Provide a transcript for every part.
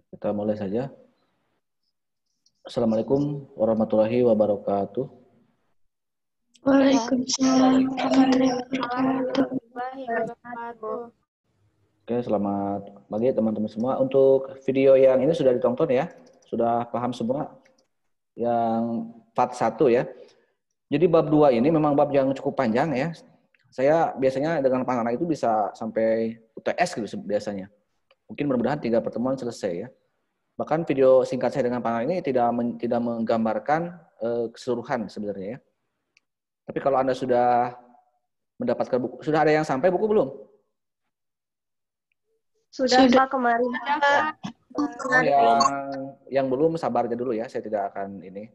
Kita mulai saja. Assalamualaikum warahmatullahi wabarakatuh. Waalaikumsalam warahmatullahi wabarakatuh. warahmatullahi wabarakatuh. Oke, selamat pagi teman-teman semua. Untuk video yang ini sudah ditonton ya? Sudah paham semua? Yang part 1 ya. Jadi bab 2 ini memang bab yang cukup panjang ya. Saya biasanya dengan Pak Nana itu bisa sampai UTS gitu biasanya. Mungkin mudah-mudahan 3 pertemuan selesai ya. Bahkan video singkat saya dengan Pak Nana ini tidak menggambarkan keseluruhan sebenarnya ya. Tapi kalau Anda sudah mendapatkan buku, sudah ada yang sampai buku belum? Sudah. Pak kemarin. Oh, yang belum sabar aja dulu ya, saya tidak akan ini.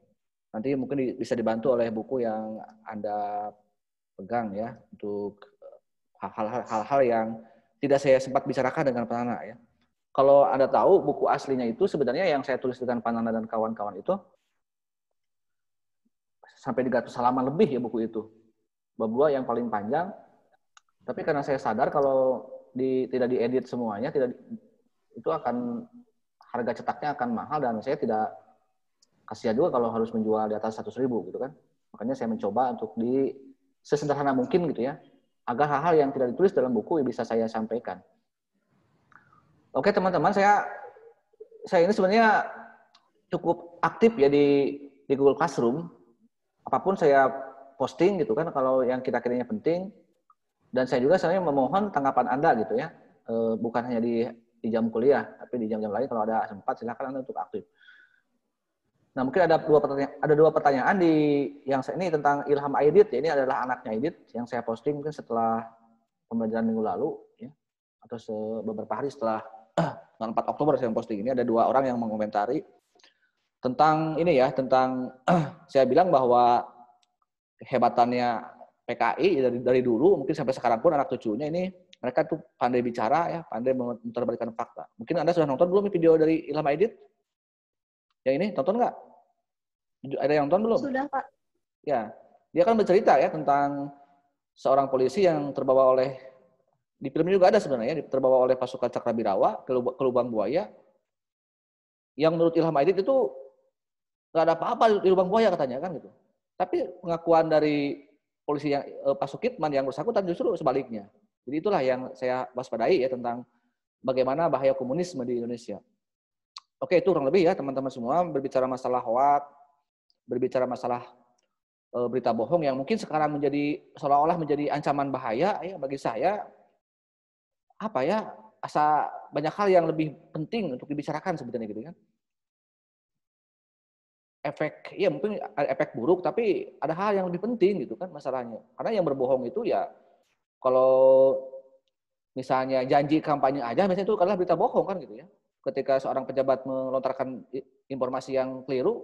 Nanti mungkin bisa dibantu oleh buku yang Anda pegang ya, untuk hal-hal yang tidak saya sempat bicarakan dengan Panana ya. Kalau Anda tahu buku aslinya itu sebenarnya yang saya tulis dengan Panana dan kawan-kawan itu sampai 300 halaman lebih ya buku itu. Bab 2 yang paling panjang. Tapi karena saya sadar kalau tidak diedit semuanya, itu akan harga cetaknya akan mahal dan saya tidak kasihan juga kalau harus menjual di atas 100.000 gitu kan. Makanya saya mencoba untuk sesederhana mungkin gitu ya, agar hal-hal yang tidak ditulis dalam buku bisa saya sampaikan. Oke teman-teman, saya ini sebenarnya cukup aktif ya di Google Classroom. Apapun saya posting gitu kan, kalau yang kita kiranya penting. Dan saya juga sebenarnya memohon tanggapan Anda gitu ya, bukan hanya di jam kuliah, tapi di jam-jam lain kalau ada sempat silakan Anda untuk aktif. Nah mungkin ada dua pertanyaan yang ini tentang Ilham Aidit. Ya, ini adalah anaknya Aidit yang saya posting mungkin setelah pembelajaran minggu lalu ya, atau beberapa hari setelah 4 Oktober saya posting ini. Ada 2 orang yang mengomentari tentang ini ya, tentang saya bilang bahwa kehebatannya PKI dari dulu mungkin sampai sekarang pun anak cucunya ini mereka tuh pandai bicara ya, pandai memutarbalikkan fakta. Mungkin Anda sudah nonton belum video dari Ilham Aidit? Yang ini tonton nggak? Ada yang nonton belum? Sudah, Pak. Ya, dia kan bercerita ya tentang seorang polisi yang terbawa oleh, di film juga ada sebenarnya, terbawa oleh pasukan Cakrabirawa ke lubang buaya. Yang menurut Ilham Aidit itu nggak ada apa-apa di lubang buaya katanya kan gitu. Tapi pengakuan dari polisi yang Pak Sukitman yang bersangkutan justru sebaliknya. Jadi itulah yang saya waspadai ya tentang bagaimana bahaya komunisme di Indonesia. Oke, itu kurang lebih ya teman-teman semua, berbicara masalah hoax, berbicara masalah berita bohong yang mungkin sekarang seolah-olah menjadi ancaman bahaya ya bagi saya. Apa ya, banyak hal yang lebih penting untuk dibicarakan sebenarnya gitu kan. Mungkin efek buruk, tapi ada hal yang lebih penting gitu kan masalahnya. Karena yang berbohong itu ya, kalau misalnya janji kampanye aja, misalnya itu adalah berita bohong kan gitu ya. Ketika seorang pejabat melontarkan informasi yang keliru,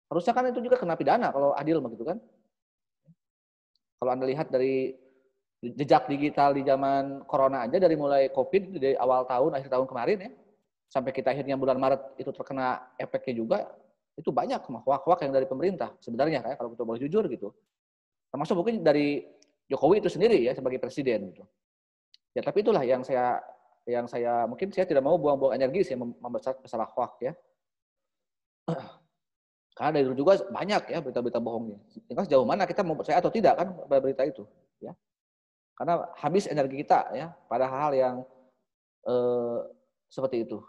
harusnya kan itu juga kena pidana kalau adil begitu kan. Kalau Anda lihat dari jejak digital di zaman corona aja, dari mulai COVID, dari awal tahun, akhir tahun kemarin ya, sampai kita akhirnya bulan Maret itu terkena efeknya juga, itu banyak hoax-hoax yang dari pemerintah sebenarnya kayak kalau kita boleh jujur gitu. Termasuk mungkin dari Jokowi itu sendiri ya sebagai presiden gitu. Ya tapi itulah yang saya mungkin saya tidak mau buang-buang energi saya membahas masalah hoax ya. Karena dari dulu juga banyak ya berita-berita bohongnya. Tinggal sejauh mana kita mau percaya atau tidak kan pada berita itu ya. Karena habis energi kita ya pada hal-hal yang seperti itu.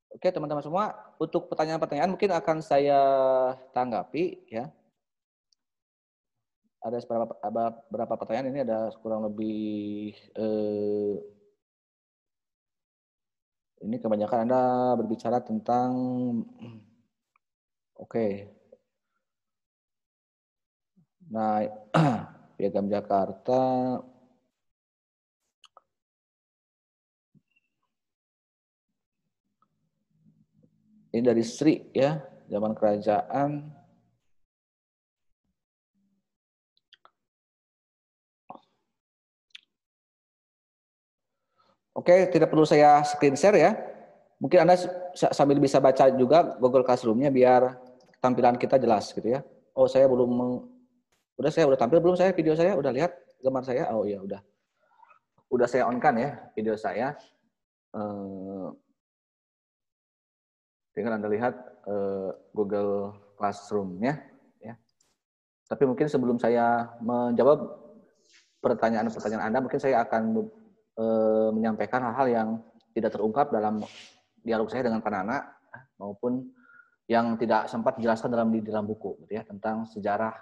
Oke, teman-teman semua, untuk pertanyaan-pertanyaan mungkin akan saya tanggapi ya. Ada beberapa pertanyaan, ini ada kurang lebih ini kebanyakan Anda berbicara tentang Nah, Piagam Jakarta. Ini dari Sri ya, zaman kerajaan. Oke, tidak perlu saya screen share ya. Mungkin Anda sambil bisa baca juga Google Classroom-nya biar tampilan kita jelas gitu ya. Oh, saya saya udah tampil belum saya video saya? Udah lihat gambar saya? Oh iya, udah. Udah saya on kan ya video saya. Dengan Anda lihat Google Classroom-nya. Ya. Tapi mungkin sebelum saya menjawab pertanyaan-pertanyaan Anda, mungkin saya akan menyampaikan hal-hal yang tidak terungkap dalam dialog saya dengan Pak Nana, maupun yang tidak sempat dijelaskan di dalam buku, gitu ya, tentang sejarah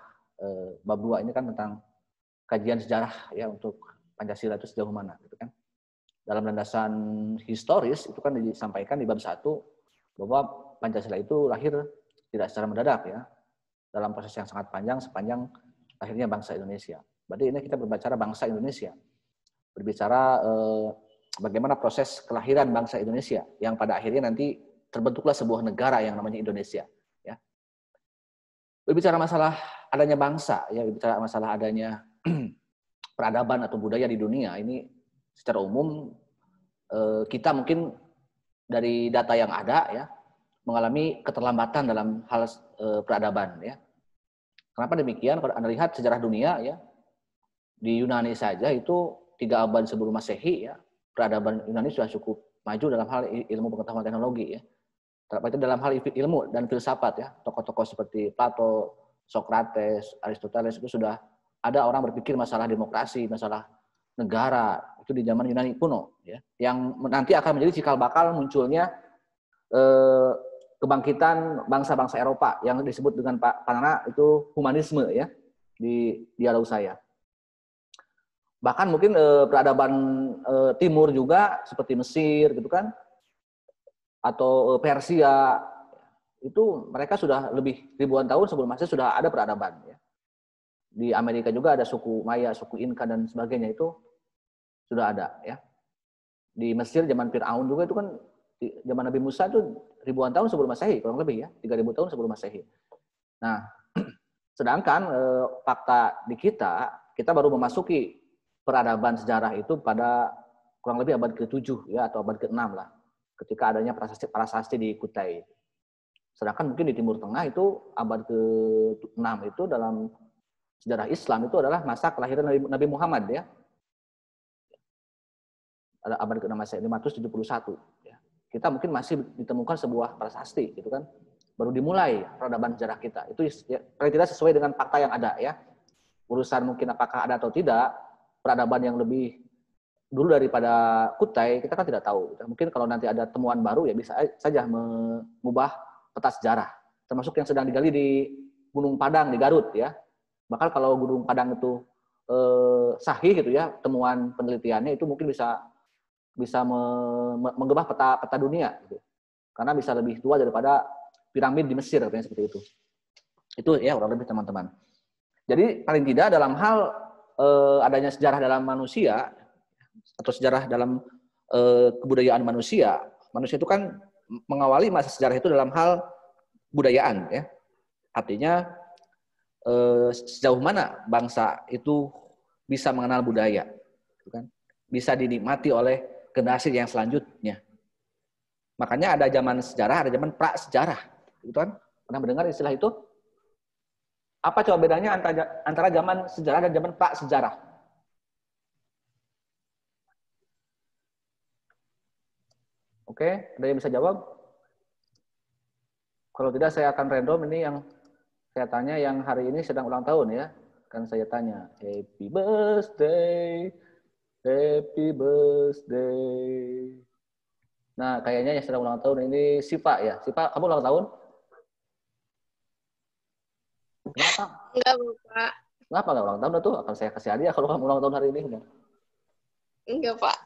bab 2 ini kan tentang kajian sejarah ya untuk Pancasila itu sejauh mana, gitu kan. Dalam landasan historis itu kan disampaikan di bab 1 bahwa Pancasila itu lahir tidak secara mendadak ya, dalam proses yang sangat panjang sepanjang lahirnya bangsa Indonesia. Berarti ini kita berbicara bangsa Indonesia, berbicara bagaimana proses kelahiran bangsa Indonesia yang pada akhirnya nanti terbentuklah sebuah negara yang namanya Indonesia. Ya. Berbicara masalah adanya bangsa, ya, berbicara masalah adanya peradaban atau budaya di dunia ini secara umum kita mungkin dari data yang ada ya mengalami keterlambatan dalam hal peradaban ya. Kenapa demikian? Kalau Anda lihat sejarah dunia ya, di Yunani saja itu 3 abad sebelum Masehi ya, peradaban Yunani sudah cukup maju dalam hal ilmu pengetahuan teknologi ya. Terlebih dalam hal ilmu dan filsafat ya, tokoh-tokoh seperti Plato, Socrates, Aristoteles itu sudah ada orang berpikir masalah demokrasi, masalah negara itu di zaman Yunani kuno ya, yang nanti akan menjadi cikal bakal munculnya kebangkitan bangsa-bangsa Eropa yang disebut dengan Pak Nana itu humanisme ya di dialog saya. Bahkan mungkin peradaban timur juga seperti Mesir gitu kan, atau Persia itu mereka sudah lebih ribuan tahun sebelum Masehi sudah ada peradaban ya. Di Amerika juga ada suku Maya, suku Inka dan sebagainya itu sudah ada ya. Di Mesir zaman Fir'aun juga itu kan zaman Nabi Musa itu ribuan tahun sebelum Masehi, kurang lebih ya, 3000 tahun sebelum Masehi. Nah, sedangkan fakta di kita baru memasuki peradaban sejarah itu pada kurang lebih abad ke-7 ya atau abad ke-6 lah, ketika adanya prasasti di Kutai. Sedangkan mungkin di Timur Tengah itu abad ke-6 itu dalam sejarah Islam itu adalah masa kelahiran Nabi Muhammad ya. Ada abad ke-6 Masehi 571 ya. Kita mungkin masih ditemukan sebuah prasasti gitu kan. Baru dimulai peradaban sejarah kita. Itu ya, paling tidak sesuai dengan fakta yang ada ya. Urusan mungkin apakah ada atau tidak peradaban yang lebih dulu daripada Kutai, kita kan tidak tahu. Mungkin kalau nanti ada temuan baru ya bisa saja mengubah peta sejarah. Termasuk yang sedang digali di Gunung Padang di Garut ya. Bahkan kalau Gunung Padang itu sahih gitu ya, temuan penelitiannya itu mungkin bisa mengubah peta dunia gitu. Karena bisa lebih tua daripada piramid di Mesir katanya seperti itu. Itu ya kurang lebih teman-teman. Jadi paling tidak dalam hal adanya sejarah dalam manusia atau sejarah dalam kebudayaan manusia itu kan mengawali masa sejarah itu dalam hal budayaan ya. Artinya sejauh mana bangsa itu bisa mengenal budaya, gitu kan? Bisa dinikmati oleh generasi yang selanjutnya. Makanya ada zaman sejarah, ada zaman pra-sejarah, gitu kan? Pernah mendengar istilah itu? Apa coba bedanya antara zaman sejarah dan zaman pra-sejarah? Oke, ada yang bisa jawab? Kalau tidak saya akan random ini yang saya tanya yang hari ini sedang ulang tahun ya. Kan saya tanya, happy birthday, happy birthday. Nah, kayaknya yang sedang ulang tahun ini Siva ya. Siva, kamu ulang tahun? Kenapa? Enggak, Bapak. Kenapa nggak ulang tahun tuh? Akan saya kasih hadiah kalau kamu ulang tahun hari ini. Enggak, Pak.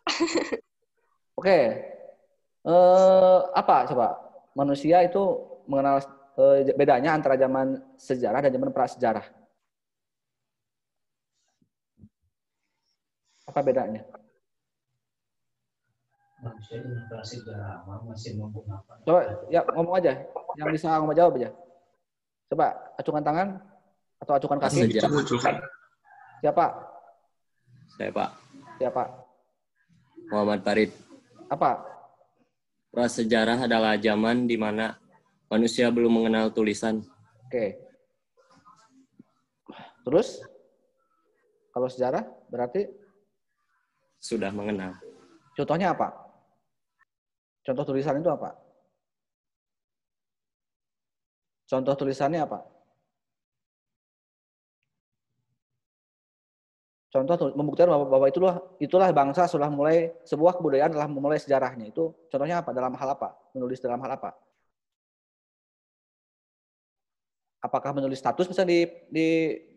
Oke. Apa coba? Manusia itu mengenal bedanya antara zaman sejarah dan zaman prasejarah. Apa bedanya? Manusia dengan prasejarah masih menggunakan. Coba ya ngomong aja. Yang bisa ngomong jawab aja. Coba acungkan tangan atau acungkan kaki. Siapa? Saya Pak. Siapa? Muhammad Farid. Apa? Prasejarah adalah zaman di mana manusia belum mengenal tulisan. Oke. Terus? Kalau sejarah berarti? Sudah mengenal. Contohnya apa? Contoh tulisan itu apa? Contoh tulisannya apa? Contoh membuktikan bahwa itulah bangsa sudah mulai sebuah kebudayaan telah memulai sejarahnya. Itu contohnya apa? Dalam hal apa? Menulis dalam hal apa? Apakah menulis status bisa di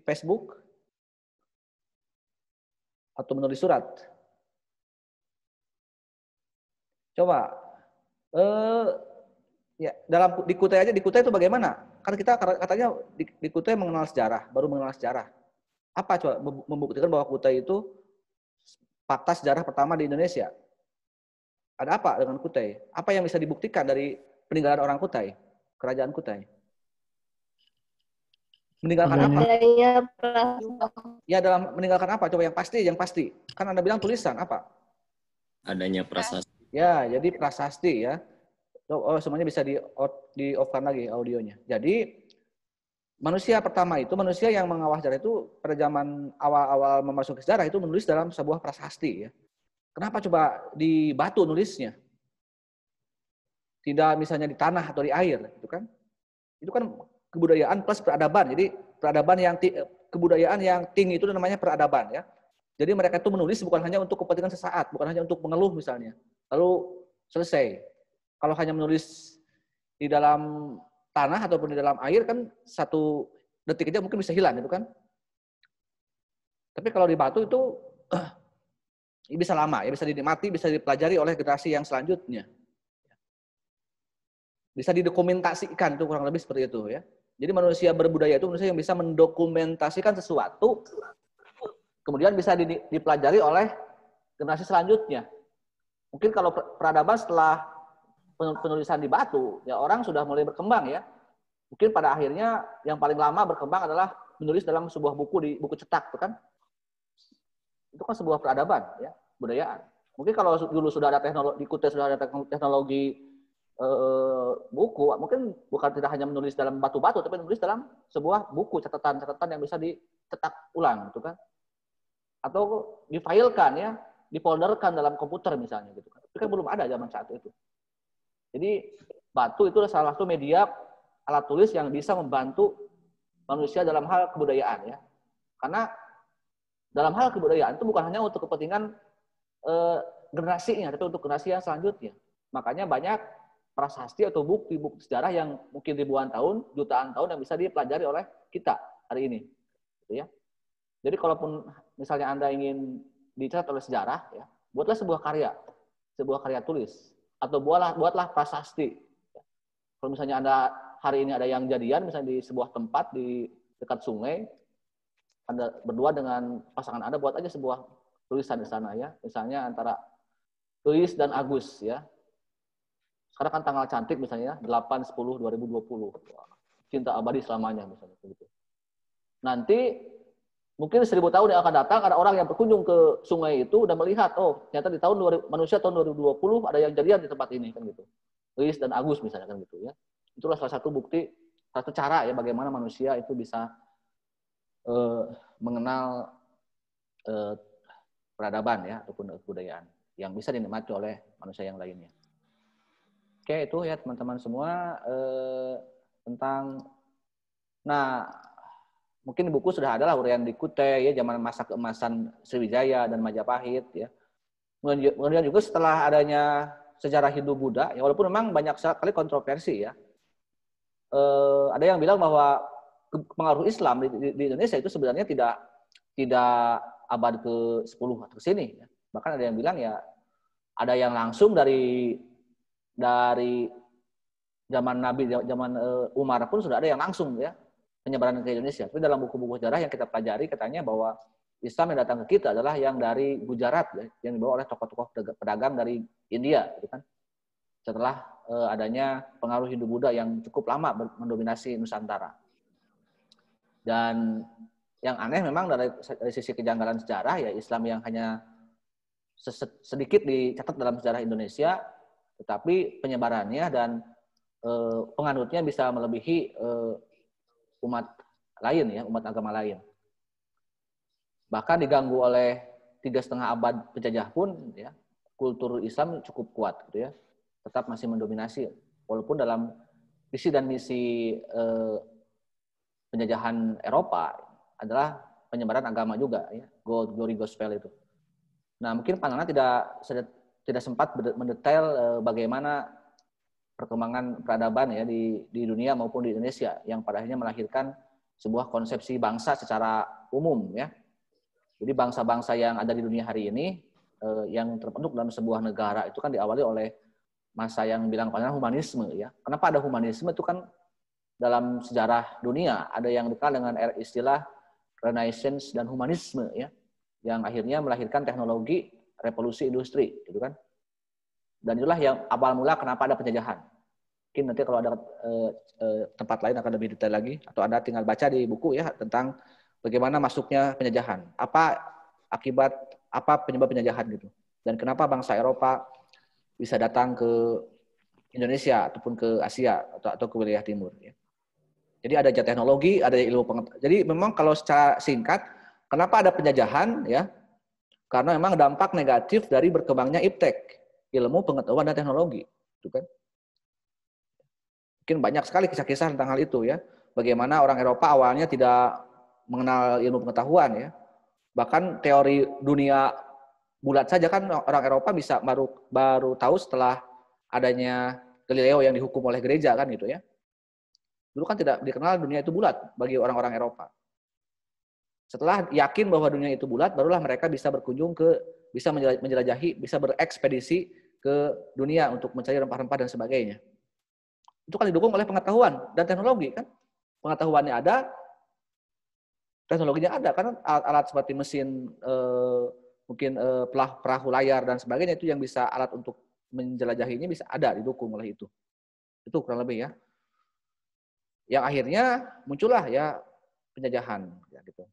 Facebook atau menulis surat? Coba ya dalam di Kutai aja, di Kutai itu bagaimana? Kan kita katanya di Kutai mengenal sejarah, baru mengenal sejarah. Apa coba membuktikan bahwa Kutai itu fakta sejarah pertama di Indonesia? Ada apa dengan Kutai? Apa yang bisa dibuktikan dari peninggalan orang Kutai, kerajaan Kutai? Meninggalkan apa? Adanya Ya dalam meninggalkan apa? Coba yang pasti. Kan Anda bilang tulisan apa? Adanya prasasti. Ya, jadi prasasti ya. Oh, semuanya bisa di off-kan lagi audionya. Jadi manusia pertama itu, manusia yang mengawas sejarah itu pada zaman awal-awal memasuki sejarah itu menulis dalam sebuah prasasti ya. Kenapa coba di batu nulisnya? Tidak misalnya di tanah atau di air, gitu kan? Itu kan kebudayaan plus peradaban. Jadi kebudayaan yang tinggi itu namanya peradaban ya. Jadi mereka itu menulis bukan hanya untuk kepentingan sesaat, bukan hanya untuk mengeluh misalnya. Lalu selesai. Kalau hanya menulis di dalam tanah ataupun di dalam air kan 1 detik aja mungkin bisa hilang gitu kan. Tapi kalau di batu itu bisa lama ya, bisa dinikmati, bisa dipelajari oleh generasi yang selanjutnya. Bisa didokumentasikan, itu kurang lebih seperti itu ya. Jadi manusia berbudaya itu manusia yang bisa mendokumentasikan sesuatu, kemudian bisa dipelajari oleh generasi selanjutnya. Mungkin kalau peradaban setelah penulisan di batu, ya orang sudah mulai berkembang ya. Mungkin pada akhirnya yang paling lama berkembang adalah menulis dalam sebuah buku di buku cetak, kan? Itu kan sebuah peradaban ya, budayaan. Mungkin kalau dulu sudah ada teknologi, di Kutai sudah ada teknologi buku, mungkin bukan tidak hanya menulis dalam batu-batu, tapi menulis dalam sebuah buku catatan-catatan yang bisa dicetak ulang, gitu kan? Atau difailkan ya, dipolderkan dalam komputer misalnya, gitu kan? Tapi kan belum ada zaman saat itu. Jadi batu itu salah satu media alat tulis yang bisa membantu manusia dalam hal kebudayaan ya. Karena dalam hal kebudayaan itu bukan hanya untuk kepentingan generasinya, tapi untuk generasi yang selanjutnya. Makanya banyak prasasti atau bukti-bukti sejarah yang mungkin ribuan tahun, jutaan tahun yang bisa dipelajari oleh kita hari ini. Gitu ya. Jadi kalaupun misalnya Anda ingin dicatat oleh sejarah, ya, buatlah sebuah karya tulis, atau buatlah prasasti. Kalau misalnya Anda hari ini ada yang jadian, misalnya di sebuah tempat di dekat sungai, Anda berdua dengan pasangan Anda, buat aja sebuah tulisan di sana ya. Misalnya antara Luis dan Agus ya. Sekarang kan tanggal cantik misalnya 8/10/2020. Cinta abadi selamanya misalnya begitu. Nanti mungkin 1000 tahun yang akan datang ada orang yang berkunjung ke sungai itu udah melihat, oh ternyata di manusia tahun 2020 ada yang jadian di tempat ini kan gitu. Luis dan Agus misalnya kan gitu ya. Itulah salah satu bukti, satu cara ya bagaimana manusia itu bisa mengenal peradaban ya ataupun kebudayaan yang bisa dinikmati oleh manusia yang lainnya. Oke, itu ya teman-teman semua tentang, nah mungkin di buku sudah ada lah uraian di Kutai ya, zaman masa keemasan Sriwijaya dan Majapahit ya. Kemudian juga setelah adanya sejarah Hindu-Buddha, ya walaupun memang banyak sekali kontroversi ya. Ada yang bilang bahwa pengaruh Islam di Indonesia itu sebenarnya tidak abad ke-10 atau ke sini. Ya. Bahkan ada yang bilang ya ada yang langsung dari zaman Nabi, zaman Umar pun sudah ada yang langsung ya penyebaran ke Indonesia. Tapi dalam buku-buku sejarah yang kita pelajari katanya bahwa Islam yang datang ke kita adalah yang dari Gujarat ya, yang dibawa oleh tokoh-tokoh pedagang dari India, gitu kan. Setelah adanya pengaruh Hindu-Buddha yang cukup lama mendominasi Nusantara. Dan yang aneh memang dari sisi kejanggalan sejarah ya Islam yang hanya sedikit dicatat dalam sejarah Indonesia, tetapi penyebarannya dan penganutnya bisa melebihi umat lain ya, umat agama lain. Bahkan diganggu oleh 3,5 abad penjajah pun ya, kultur Islam cukup kuat gitu ya. tetap masih mendominasi, walaupun dalam visi dan misi penjajahan Eropa adalah penyebaran agama juga, ya, glory gospel itu. Nah, mungkin pandangan tidak sempat mendetail bagaimana perkembangan peradaban ya di dunia maupun di Indonesia yang pada akhirnya melahirkan sebuah konsepsi bangsa secara umum, ya. Jadi bangsa-bangsa yang ada di dunia hari ini yang terbentuk dalam sebuah negara itu kan diawali oleh masa yang bilang panjang humanisme, ya. Kenapa ada humanisme? Itu kan dalam sejarah dunia ada yang dikenal dengan istilah Renaissance dan humanisme, ya, yang akhirnya melahirkan teknologi revolusi industri, gitu kan. Dan itulah yang awal mula kenapa ada penjajahan. Mungkin nanti kalau ada tempat lain akan lebih detail lagi, atau Anda tinggal baca di buku ya tentang bagaimana masuknya penjajahan, apa penyebab penjajahan gitu, dan kenapa bangsa Eropa bisa datang ke Indonesia ataupun ke Asia atau ke wilayah timur, ya. Jadi ada teknologi, ada ilmu pengetahuan. Jadi memang kalau secara singkat, kenapa ada penjajahan, ya? Karena memang dampak negatif dari berkembangnya iptek, ilmu pengetahuan dan teknologi, itu kan. Mungkin banyak sekali kisah-kisah tentang hal itu, ya. Bagaimana orang Eropa awalnya tidak mengenal ilmu pengetahuan, ya. Bahkan teori dunia bulat saja kan orang Eropa bisa baru tahu setelah adanya Galileo yang dihukum oleh gereja kan gitu, ya. Dulu kan tidak dikenal dunia itu bulat bagi orang-orang Eropa. Setelah yakin bahwa dunia itu bulat, barulah mereka bisa bisa menjelajahi, bisa berekspedisi ke dunia untuk mencari rempah-rempah dan sebagainya. Itu kan didukung oleh pengetahuan dan teknologi kan. Pengetahuannya ada, teknologinya ada, karena alat seperti mesin, mungkin perahu layar dan sebagainya itu yang bisa alat untuk menjelajahinya bisa ada, didukung oleh itu. Itu kurang lebih, ya. Yang akhirnya muncullah ya penjajahan, ya gitu.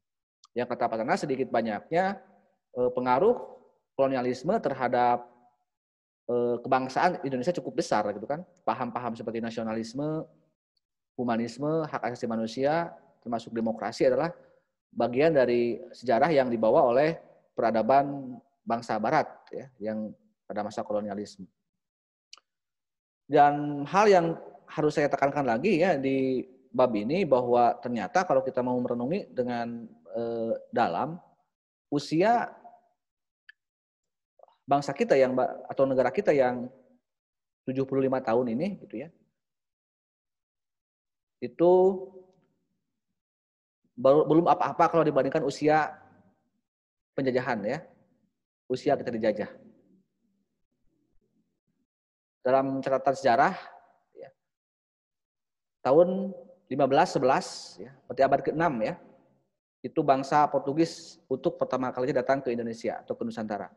Yang kata Pak Tana sedikit banyaknya pengaruh kolonialisme terhadap kebangsaan Indonesia cukup besar gitu kan. Paham-paham seperti nasionalisme, humanisme, hak asasi manusia, termasuk demokrasi adalah bagian dari sejarah yang dibawa oleh peradaban bangsa Barat, ya, yang pada masa kolonialisme. Dan hal yang harus saya tekankan lagi ya di bab ini, bahwa ternyata kalau kita mau merenungi dengan dalam, usia bangsa kita atau negara kita yang 75 tahun ini gitu ya, itu belum apa-apa kalau dibandingkan usia penjajahan, ya, usia kita dijajah. Dalam catatan sejarah, ya, tahun 1511, ya, berarti abad ke-6 ya, itu bangsa Portugis untuk pertama kalinya datang ke Indonesia atau ke Nusantara.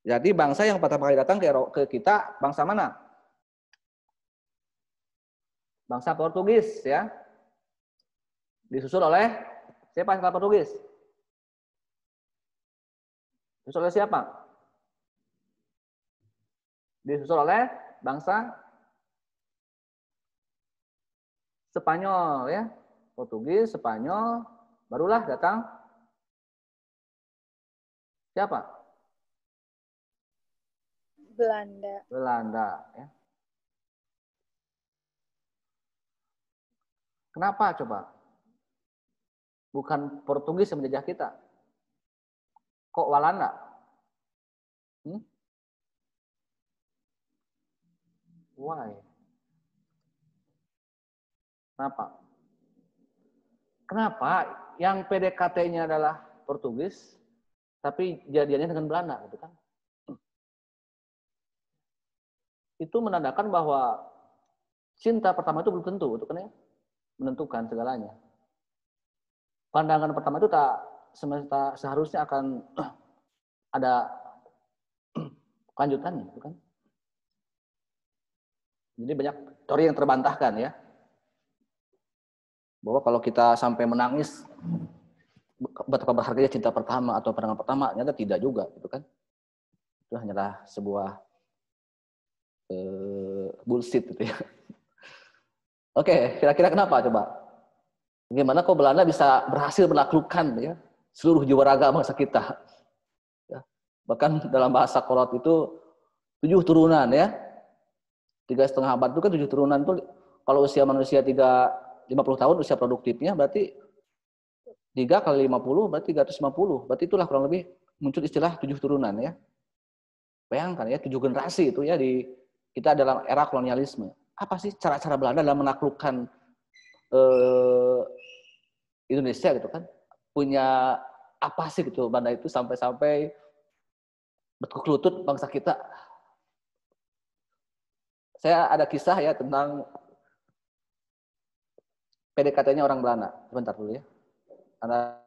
Jadi bangsa yang pertama kali datang ke kita, bangsa mana? Bangsa Portugis, ya. Disusul oleh siapa setelah Portugis? Disusul oleh siapa? Disusul oleh bangsa Spanyol, ya. Portugis, Spanyol, barulah datang siapa? Belanda, ya. Kenapa coba? Bukan Portugis yang menjajah kita. Kok Walanda? Why? Kenapa yang PDKT-nya adalah Portugis, tapi jadiannya dengan Belanda, gitu kan? Itu menandakan bahwa cinta pertama itu belum tentu, itu kan ya, menentukan segalanya. Pandangan pertama itu seharusnya akan ada kelanjutannya, gitu kan? Jadi banyak teori yang terbantahkan, ya, bahwa kalau kita sampai menangis betapa berharganya cinta pertama atau pandangan pertama, ternyata tidak juga, gitu kan? Itu hanyalah sebuah bullshit gitu ya. Oke, kira-kira kenapa coba? Bagaimana kok Belanda bisa berhasil menaklukkan, ya, seluruh jiwa raga bangsa kita? Ya. Bahkan dalam bahasa kolot itu 7 turunan ya. 3,5 abad itu kan 7 turunan tuh kalau usia manusia 50 tahun usia produktifnya berarti 3 kali 50 berarti 350. Berarti itulah kurang lebih muncul istilah 7 turunan ya. Bayangkan ya 7 generasi itu ya di kita dalam era kolonialisme. Apa sih cara-cara Belanda dalam menaklukkan Indonesia gitu kan? Punya apa sih gitu Belanda itu sampai-sampai bertekuk lutut bangsa kita. Saya ada kisah ya tentang PDKT-nya orang Belanda. Sebentar dulu ya. Ada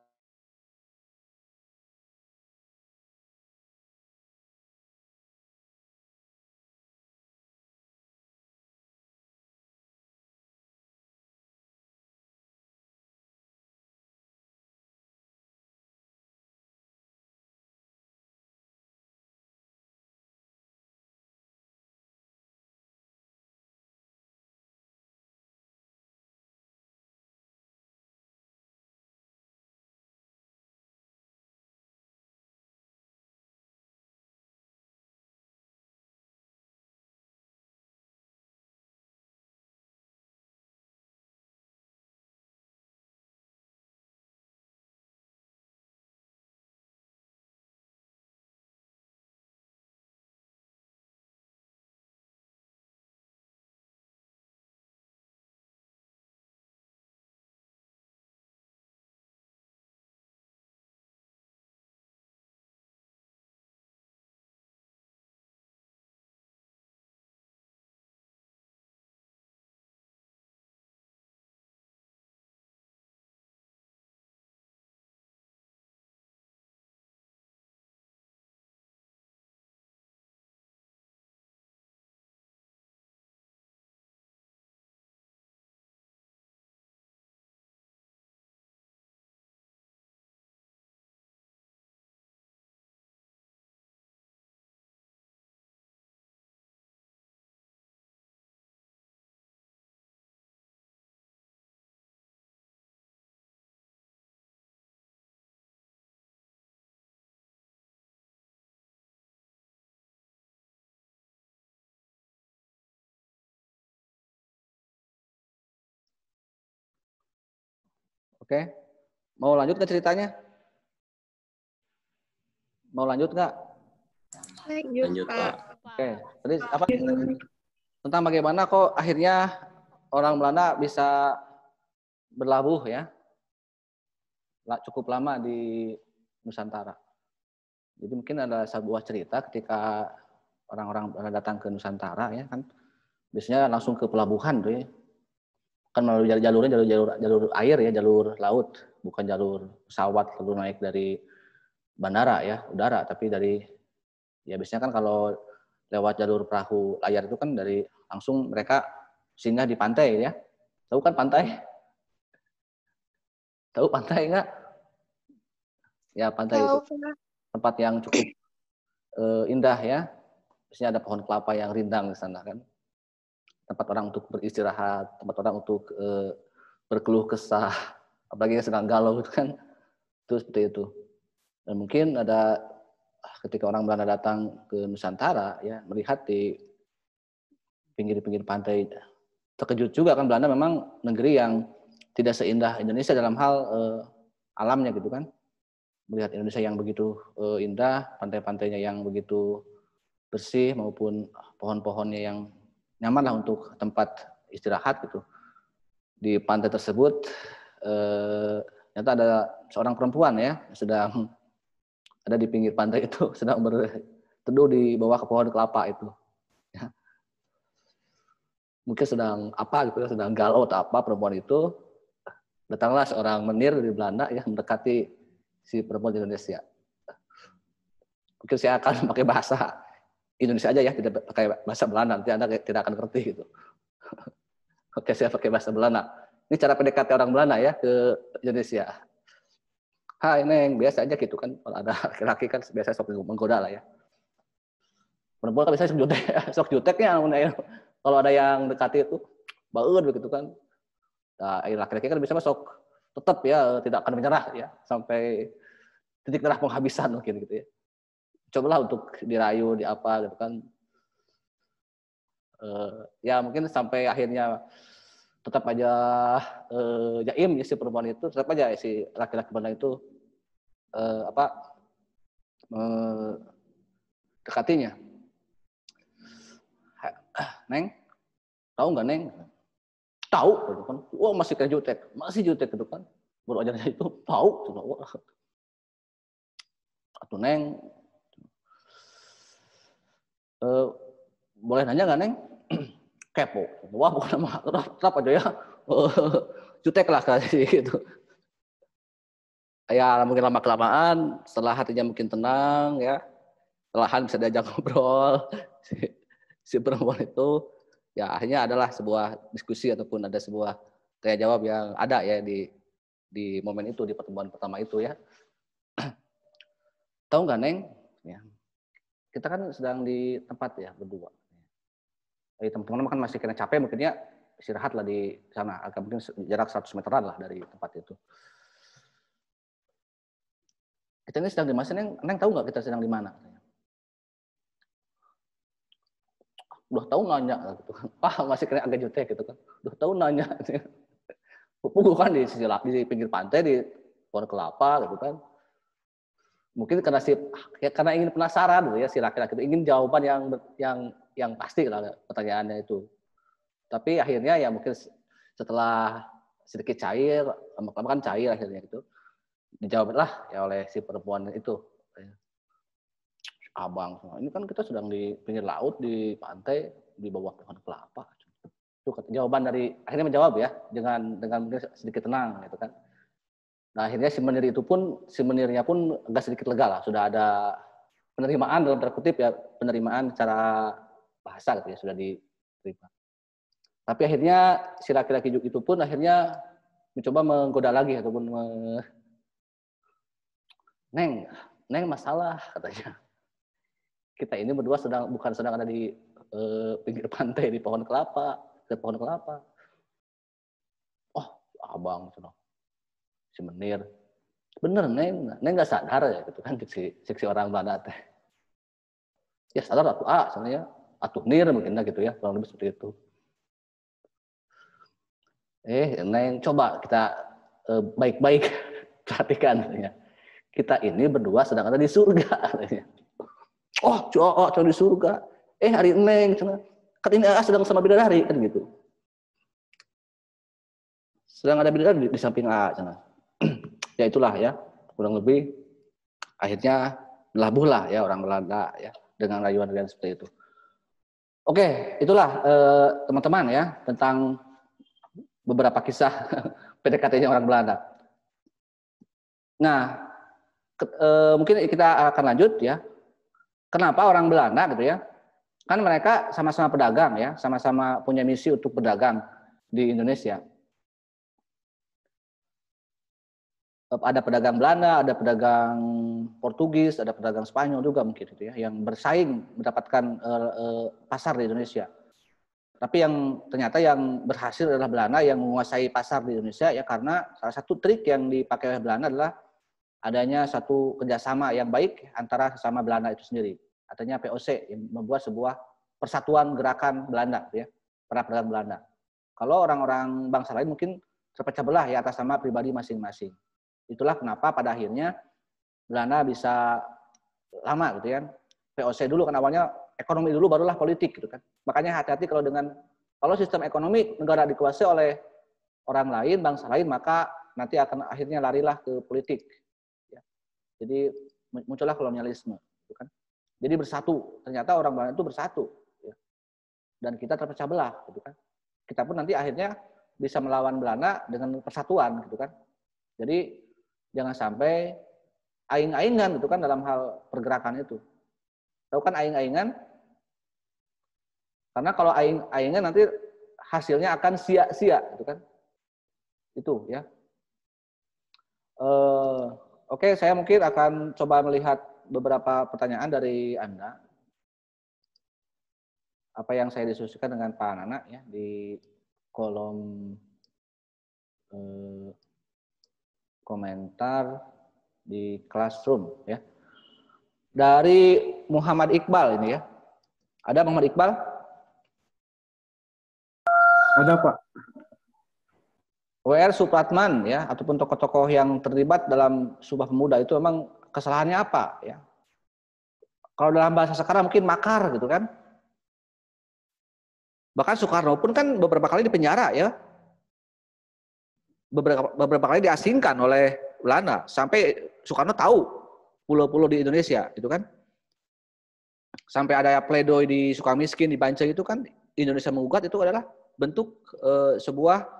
oke. Mau lanjut ke ceritanya? Mau lanjut nggak? Lanjut, Pak. Oke. Tadi apa? Tentang bagaimana kok akhirnya orang Belanda bisa berlabuh ya cukup lama di Nusantara. Jadi mungkin ada sebuah cerita ketika orang-orang Belanda datang ke Nusantara ya kan, biasanya langsung ke pelabuhan tuh ya. Kan melalui jalurnya jalur air ya, jalur laut, bukan jalur pesawat lalu naik dari bandara ya, udara, tapi dari ya biasanya kan kalau lewat jalur perahu layar itu kan dari langsung mereka singgah di pantai ya. Tahu kan pantai? Tahu pantai enggak? Ya pantai itu tempat yang cukup indah ya. Biasanya ada pohon kelapa yang rindang di sana kan. Tempat orang untuk beristirahat, tempat orang untuk berkeluh kesah, apalagi yang sedang galau itu kan, itu seperti itu. Dan mungkin ada ketika orang Belanda datang ke Nusantara ya, melihat di pinggir-pinggir pantai, terkejut juga kan, Belanda memang negeri yang tidak seindah Indonesia dalam hal alamnya gitu kan. Melihat Indonesia yang begitu indah, pantai-pantainya yang begitu bersih maupun pohon-pohonnya yang nyaman lah untuk tempat istirahat gitu. Di pantai tersebut ternyata ada seorang perempuan ya sedang ada di pinggir pantai itu, sedang berteduh di bawah pohon kelapa itu. Ya. Mungkin sedang apa gitu, sedang galau atau apa perempuan itu. Datanglah seorang menir dari Belanda ya mendekati si perempuan di Indonesia. Mungkin saya akan pakai bahasa Indonesia aja ya, tidak pakai bahasa Belanda, nanti Anda tidak akan ngerti gitu. Oke, saya pakai bahasa Belanda. Ini cara PDKT orang Belanda ya ke Indonesia. Hai Neng, biasa aja gitu kan. Kalau ada laki-laki kan biasa sok menggoda lah ya. Perempuan kan biasanya sok juteknya. Kalau ada yang dekati itu, baud begitu kan. Nah, laki-laki kan biasanya sok tetap ya tidak akan menyerah ya sampai titik darah penghabisan mungkin gitu ya. Cobalah untuk dirayu di apa gitu kan, Ya mungkin sampai akhirnya tetap aja jaim ya si perempuan itu, tetap aja si laki-laki Belanda itu dekatinya. Neng, tahu nggak Neng? Tahu, gitu kan. Wah masih kayak jutek, masih jutek gitu kan. Baru aja itu tahu, wah. Atuh Neng, boleh nanya nggak Neng? Kepo. Wah bukan nama, tetap aja ya. Jutek lah kayak gitu. Ya mungkin lama kelamaan, setelah hatinya mungkin tenang ya, perlahan bisa diajak ngobrol si perempuan itu, ya akhirnya adalah sebuah diskusi ataupun ada sebuah tanya jawab yang ada ya di momen itu, di pertemuan pertama itu ya. Tahu nggak Neng? Ya. Kita kan sedang di tempat ya berdua. Teman-teman kan masih kena capek, mungkinnya istirahat lah di sana, agak mungkin jarak 100 meteran lah dari tempat itu. Kita ini sedang di mana, Neng tahu nggak kita sedang di mana? Udah tahu nanya gitu kan. Masih kena agak jutek gitu kan. Udah tahu nanya. Pukul kan di pinggir pantai di pohon kelapa gitu kan. Mungkin karena ingin penasaran gitu ya si laki-laki itu, ingin jawaban yang pasti lah pertanyaannya itu. Tapi akhirnya ya mungkin setelah sedikit cair, lama-lama kan cair akhirnya itu, dijawablah ya oleh si perempuan itu. Abang, ini kan kita sedang di pinggir laut, di pantai, di bawah pohon kelapa. Itu jawaban dari, akhirnya menjawab ya, dengan sedikit tenang gitu kan. Nah akhirnya si menirnya pun agak sedikit lega lah, sudah ada penerimaan dalam tanda kutip ya, penerimaan secara bahasa gitu ya, sudah diterima. Tapi akhirnya si laki-laki itu pun akhirnya mencoba menggoda lagi ataupun Neng masalah katanya. Kita ini berdua bukan sedang ada di pinggir pantai di pohon kelapa, Oh, abang si menir. Bener Neng nggak sadar ya gitu kan si orang Belanda teh. Ya sadar soalnya atuh nir mungkin gitu ya, kurang lebih seperti itu. Neng coba kita baik-baik perhatikan katanya. Kita ini berdua sedang ada di surga katanya. Oh, di surga. Hari Neng, kan ini sedang sama bidadari kan gitu. Sedang ada bidadari di samping sana. Ya itulah ya, kurang lebih akhirnya melabuhlah ya orang Belanda ya dengan rayuan-rayuan seperti itu. Oke, itulah teman-teman ya tentang beberapa kisah PDKT-nya orang Belanda. Nah, mungkin kita akan lanjut ya. Kenapa orang Belanda gitu ya? Kan mereka sama-sama pedagang ya, sama-sama punya misi untuk berdagang di Indonesia. Ada pedagang Belanda, ada pedagang Portugis, ada pedagang Spanyol juga mungkin gitu ya, yang bersaing mendapatkan pasar di Indonesia. Tapi yang ternyata yang berhasil adalah Belanda yang menguasai pasar di Indonesia ya, karena salah satu trik yang dipakai oleh Belanda adalah adanya satu kerjasama yang baik antara sesama Belanda itu sendiri. Artinya POC yang membuat sebuah persatuan gerakan Belanda, ya, para pedagang Belanda. Kalau orang-orang bangsa lain mungkin terpecah belah ya atas nama pribadi masing-masing. Itulah kenapa pada akhirnya Belanda bisa lama gitu ya. POC dulu kan awalnya ekonomi dulu barulah politik gitu kan. Makanya hati-hati kalau sistem ekonomi negara dikuasai oleh orang lain, bangsa lain, maka nanti akan akhirnya larilah ke politik. Jadi muncullah kolonialisme, gitu kan. Jadi bersatu, ternyata orang Belanda itu bersatu, ya. Dan kita terpecah belah, gitu kan. Kita pun nanti akhirnya bisa melawan Belanda dengan persatuan, gitu kan. Jadi jangan sampai aing-aingan, gitu kan, dalam hal pergerakan itu. Tahu kan aing-aingan? Karena kalau aing-aingan nanti hasilnya akan sia-sia, gitu kan. Itu, ya. Oke, saya mungkin akan coba melihat beberapa pertanyaan dari Anda. Apa yang saya diskusikan dengan Pak Nana ya di kolom komentar di Classroom ya. Dari Muhammad Iqbal ini ya. Ada Muhammad Iqbal? Ada Pak. W.R. Supratman ya ataupun tokoh-tokoh yang terlibat dalam Sumpah Pemuda itu memang kesalahannya apa ya? Kalau dalam bahasa sekarang mungkin makar gitu kan. Bahkan Soekarno pun kan beberapa kali dipenjara ya. Beberapa kali diasingkan oleh Belanda sampai Soekarno tahu pulau-pulau di Indonesia gitu kan. Sampai ada pledoi di Sukamiskin, di Banjar itu kan Indonesia menggugat itu adalah bentuk sebuah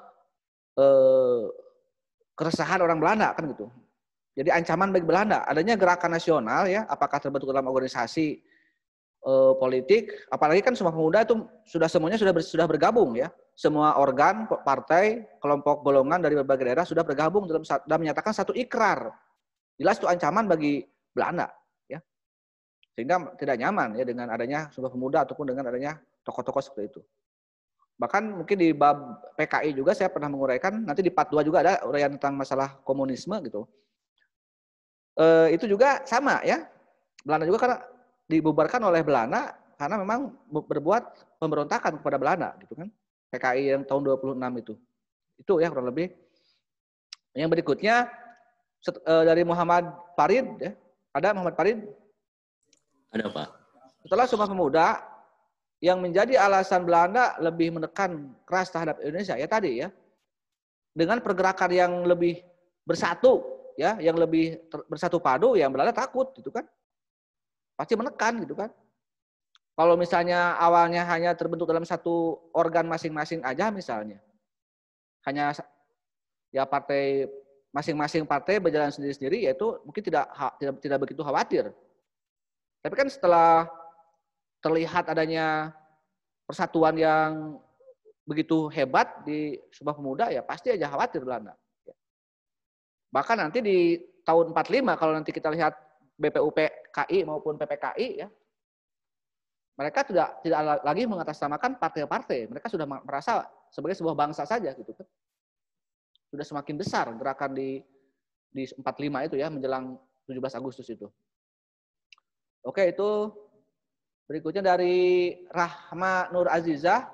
keresahan orang Belanda kan gitu. Jadi ancaman bagi Belanda. Adanya gerakan nasional ya, apakah terbentuk dalam organisasi politik, apalagi kan Sumpah Pemuda itu semuanya sudah bergabung ya. Semua organ, partai, kelompok golongan dari berbagai daerah sudah bergabung dalam menyatakan satu ikrar. Jelas itu ancaman bagi Belanda ya. Sehingga tidak nyaman ya dengan adanya Sumpah Pemuda ataupun dengan adanya tokoh-tokoh seperti itu. Bahkan mungkin di bab PKI juga saya pernah menguraikan, nanti di part 2 juga ada uraian tentang masalah komunisme gitu. Itu juga sama ya. Belanda juga karena dibubarkan oleh Belanda karena memang berbuat pemberontakan kepada Belanda gitu kan. PKI yang tahun 26 itu. Itu ya kurang lebih. Yang berikutnya dari Muhammad Farid ya. Ada Muhammad Farid? Ada Pak. Setelah Sumpah Pemuda yang menjadi alasan Belanda lebih menekan keras terhadap Indonesia ya tadi ya. Dengan pergerakan yang lebih bersatu ya, yang lebih bersatu padu yang Belanda takut gitu kan. Pasti menekan gitu kan. Kalau misalnya awalnya hanya terbentuk dalam satu organ masing-masing aja misalnya. Hanya ya partai masing-masing partai berjalan sendiri-sendiri yaitu mungkin tidak begitu khawatir. Tapi kan setelah terlihat adanya persatuan yang begitu hebat di Sumpah Pemuda ya pasti aja khawatir Belanda. Bahkan nanti di tahun 45 kalau nanti kita lihat BPUPKI maupun PPKI ya, mereka tidak lagi mengatasnamakan partai-partai. Mereka sudah merasa sebagai sebuah bangsa saja gitu kan. Sudah semakin besar gerakan di 45 itu ya menjelang 17 Agustus itu. Oke, itu berikutnya dari Rahma Nur Azizah.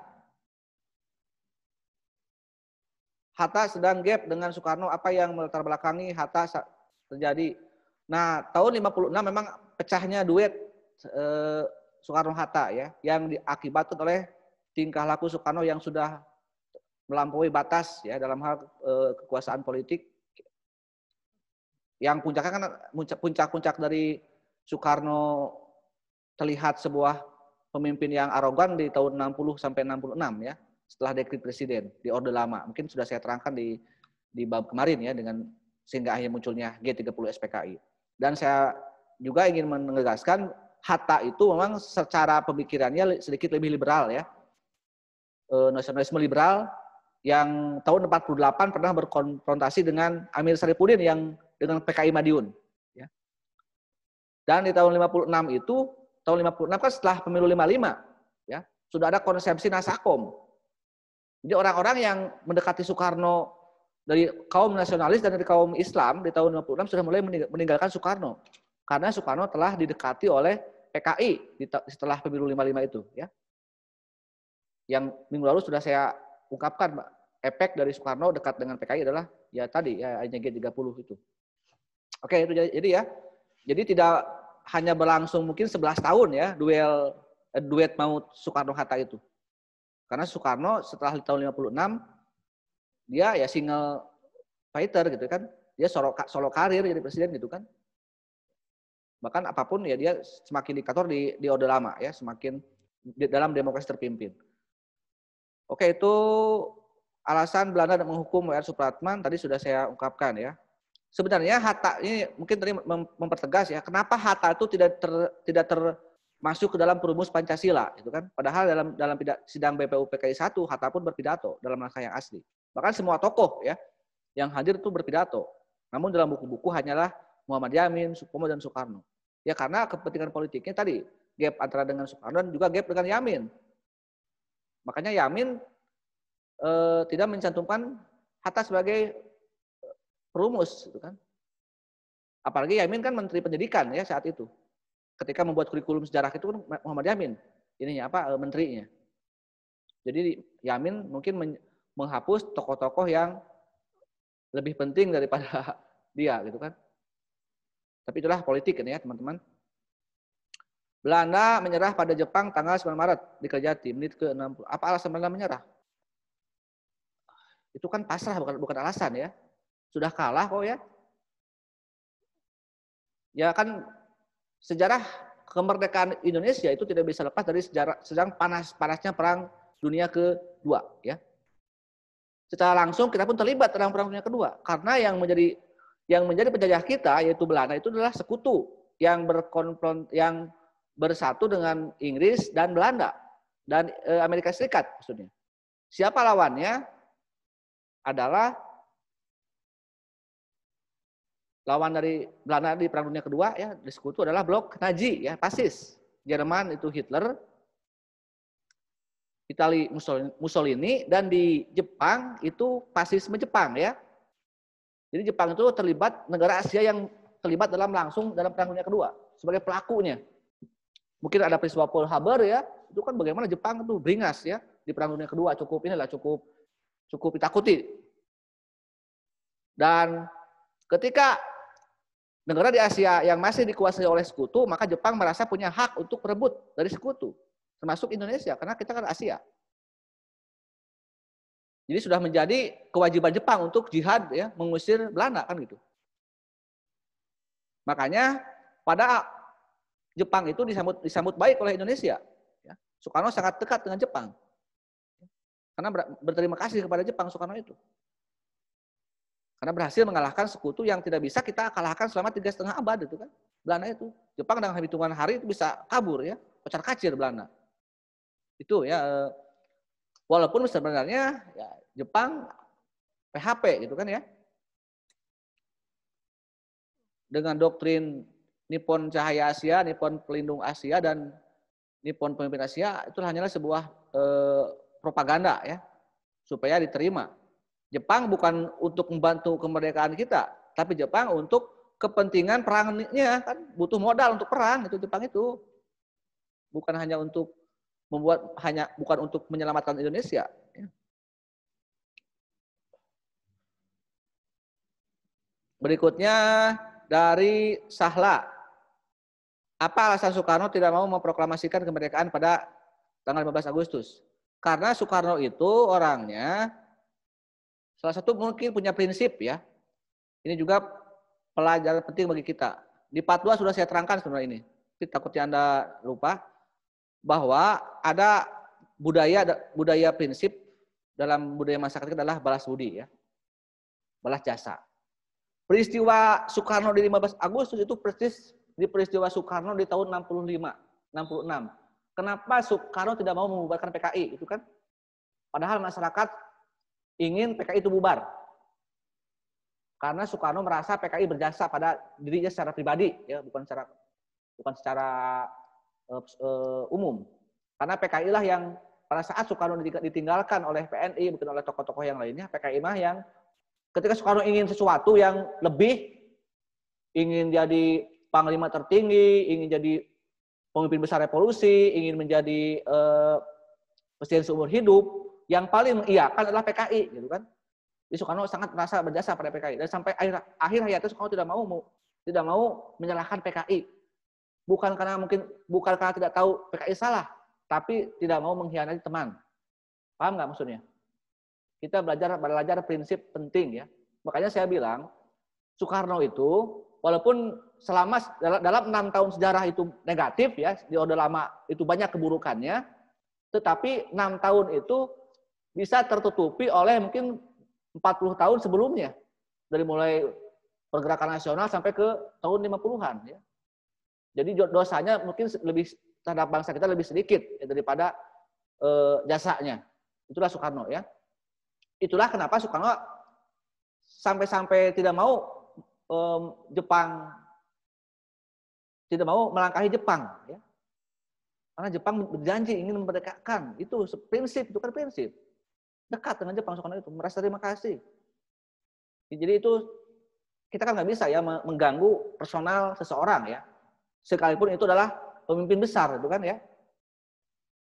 Hatta sedang gap dengan Soekarno, apa yang melatar belakangi Hatta terjadi? Nah, tahun 56 memang pecahnya duet Soekarno-Hatta ya, yang diakibatkan oleh tingkah laku Soekarno yang sudah melampaui batas ya dalam hal kekuasaan politik. Yang puncaknya kan puncak dari Soekarno terlihat sebuah pemimpin yang arogan di tahun 60 sampai 66 ya, setelah dekret presiden di Orde Lama. Mungkin sudah saya terangkan di bab kemarin ya dengan sehingga akhirnya munculnya G30 SPKI. Dan saya juga ingin menegaskan Hatta itu memang secara pemikirannya sedikit lebih liberal ya. Nasionalisme liberal yang tahun 48 pernah berkonfrontasi dengan Amir Saripudin yang dengan PKI Madiun. Ya. Dan di tahun 56 itu, tahun 56 kan setelah pemilu 55, ya sudah ada konsepsi Nasakom. Jadi orang-orang yang mendekati Soekarno dari kaum nasionalis dan dari kaum Islam di tahun 56 sudah mulai meninggalkan Soekarno. Karena Soekarno telah didekati oleh PKI setelah pemilu 55 itu. Ya. Yang minggu lalu sudah saya ungkapkan, efek dari Soekarno dekat dengan PKI adalah ya tadi ya G30 itu. Oke, itu jadi ya. Jadi tidak hanya berlangsung mungkin 11 tahun ya duet maut Soekarno-Hatta itu. Karena Soekarno setelah tahun 56 dia ya single fighter gitu kan. Dia solo karir jadi presiden gitu kan. Bahkan apapun ya dia semakin diktator di Orde Lama ya, semakin dalam demokrasi terpimpin. Oke, itu alasan Belanda menghukum W.R. Supratman tadi sudah saya ungkapkan ya. Sebenarnya Hatta ini mungkin tadi mempertegas ya, kenapa Hatta itu tidak termasuk ke dalam perumus Pancasila gitu kan. Padahal dalam sidang BPUPKI 1 Hatta pun berpidato dalam naskah yang asli. Bahkan semua tokoh ya yang hadir itu berpidato. Namun dalam buku-buku hanyalah Muhammad Yamin, Supomo dan Soekarno. Ya karena kepentingan politiknya tadi gap antara dengan Soekarno dan juga gap dengan Yamin. Makanya Yamin tidak mencantumkan Hatta sebagai perumus, gitu kan? Apalagi Yamin kan Menteri Pendidikan ya saat itu. Ketika membuat kurikulum sejarah itu kan Muhammad Yamin, ininya menterinya. Jadi Yamin mungkin menghapus tokoh-tokoh yang lebih penting daripada dia gitu kan. Tapi itulah politik kan ya teman-teman. Belanda menyerah pada Jepang tanggal 9 Maret di Kerjati, menit ke-60. Apa alasan Belanda menyerah? Itu kan pasrah, bukan alasan ya. Sudah kalah kok ya. Ya kan sejarah kemerdekaan Indonesia itu tidak bisa lepas dari sejarah sedang panas-panasnya Perang Dunia Kedua ya. Secara langsung kita pun terlibat dalam Perang Dunia Kedua karena yang menjadi penjajah kita yaitu Belanda itu adalah sekutu yang bersatu dengan Inggris dan Belanda dan Amerika Serikat maksudnya. Siapa lawannya? Adalah lawan dari Belanda di Perang Dunia Kedua ya, di sekutu adalah blok Nazi ya, fasis. Jerman itu Hitler, Italia Mussolini, dan di Jepang itu fasisme Jepang ya. Jadi Jepang itu terlibat, negara Asia yang terlibat langsung dalam Perang Dunia Kedua sebagai pelakunya. Mungkin ada peristiwa Pearl Harbor ya, itu kan bagaimana Jepang itu beringas ya di Perang Dunia Kedua cukup ditakuti. Dan ketika negara di Asia yang masih dikuasai oleh sekutu, maka Jepang merasa punya hak untuk merebut dari sekutu, termasuk Indonesia, karena kita kan Asia. Jadi sudah menjadi kewajiban Jepang untuk jihad ya, mengusir Belanda kan gitu. Makanya pada Jepang itu disambut baik oleh Indonesia. Ya. Soekarno sangat dekat dengan Jepang. Karena berterima kasih kepada Jepang Soekarno itu. Karena berhasil mengalahkan sekutu yang tidak bisa kita kalahkan selama 3,5 abad itu kan. Belanda itu. Jepang dengan hitungan hari itu bisa kabur ya. Kocar-kacir Belanda. Itu ya. Walaupun sebenarnya ya, Jepang PHP gitu kan ya. Dengan doktrin Nippon Cahaya Asia, Nippon Pelindung Asia, dan Nippon Pemimpin Asia, itu hanyalah sebuah propaganda ya, supaya diterima. Jepang bukan untuk membantu kemerdekaan kita, tapi Jepang untuk kepentingan perangnya kan, butuh modal untuk perang itu Jepang itu. Bukan hanya untuk bukan untuk menyelamatkan Indonesia. Ya. Berikutnya dari Sahla. Apa alasan Soekarno tidak mau memproklamasikan kemerdekaan pada tanggal 15 Agustus? Karena Soekarno itu orangnya salah satu mungkin punya prinsip ya. Ini juga pelajaran penting bagi kita. Di part 2 sudah saya terangkan sebenarnya ini. Tapi takutnya Anda lupa bahwa ada budaya prinsip dalam budaya masyarakat kita adalah balas budi ya. Balas jasa. Peristiwa Soekarno di 15 Agustus itu persis di peristiwa Soekarno di tahun 65, 66. Kenapa Soekarno tidak mau membubarkan PKI? Itu kan padahal masyarakat ingin PKI itu bubar. Karena Soekarno merasa PKI berjasa pada dirinya secara pribadi, ya, bukan secara umum. Karena PKI lah yang pada saat Soekarno ditinggalkan oleh PNI, bukan oleh tokoh-tokoh yang lainnya, PKI mah yang ketika Soekarno ingin sesuatu yang lebih, ingin jadi panglima tertinggi, ingin jadi pemimpin besar revolusi, ingin menjadi presiden seumur hidup, yang paling mengiyakan adalah PKI, gitu kan? Jadi Soekarno sangat merasa berjasa pada PKI, dan sampai akhir hayatnya Soekarno tidak mau menyalahkan PKI, bukan karena tidak tahu PKI salah, tapi tidak mau mengkhianati teman. Paham nggak maksudnya? Kita belajar prinsip penting ya. Makanya saya bilang Soekarno itu walaupun selama dalam 6 tahun sejarah itu negatif ya, di Orde Lama itu banyak keburukannya, tetapi 6 tahun itu bisa tertutupi oleh mungkin 40 tahun sebelumnya. Dari mulai pergerakan nasional sampai ke tahun 50-an ya. Jadi dosanya mungkin lebih terhadap bangsa kita lebih sedikit ya, daripada jasanya. Itulah Soekarno ya. Itulah kenapa Soekarno sampai tidak mau Jepang tidak mau melangkahi Jepang ya. Karena Jepang berjanji ingin memerdekakan. Itu prinsip, itu kan prinsip. Dekat dengan Jepang Soekarno itu, merasa terima kasih. Jadi itu kita kan nggak bisa ya mengganggu personal seseorang ya. Sekalipun itu adalah pemimpin besar itu kan ya.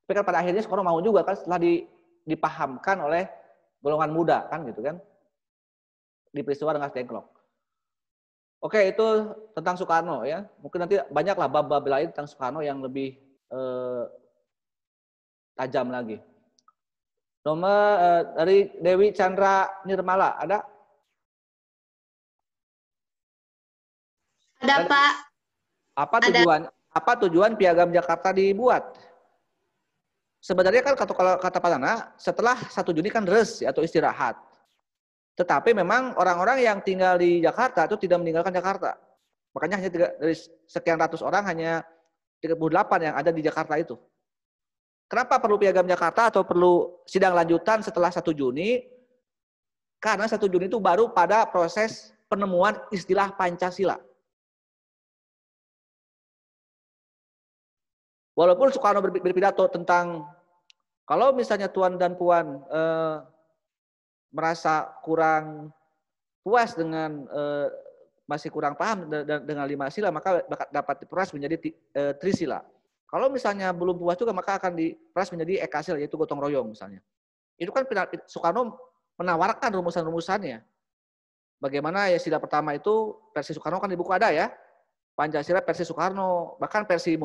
Tapi kan pada akhirnya Soekarno mau juga kan setelah dipahamkan oleh golongan muda kan gitu kan. Di peristiwa Rengas Dengklok. Oke, itu tentang Soekarno ya. Mungkin nanti banyaklah bab-bab lain tentang Soekarno yang lebih tajam lagi. Nomor dari Dewi Chandra Nirmala, ada? Ada, Pak. Apa tujuan Piagam Jakarta dibuat? Sebenarnya kan kalau kata Pak Nana, setelah 1 Juni kan res atau istirahat. Tetapi memang orang-orang yang tinggal di Jakarta itu tidak meninggalkan Jakarta. Makanya hanya dari sekian ratus orang hanya 38 yang ada di Jakarta itu. Kenapa perlu Piagam Jakarta atau perlu sidang lanjutan setelah 1 Juni? Karena 1 Juni itu baru pada proses penemuan istilah Pancasila. Walaupun Soekarno berpidato tentang kalau misalnya Tuan dan Puan merasa kurang puas dengan masih kurang paham dengan 5 sila, maka dapat diperas menjadi trisila. Kalau misalnya belum puas juga, maka akan diperas menjadi ekasila, yaitu gotong royong misalnya. Itu kan Soekarno menawarkan rumusan-rumusannya. Bagaimana ya sila pertama itu versi Soekarno kan di buku ada ya. Pancasila versi Soekarno, bahkan versi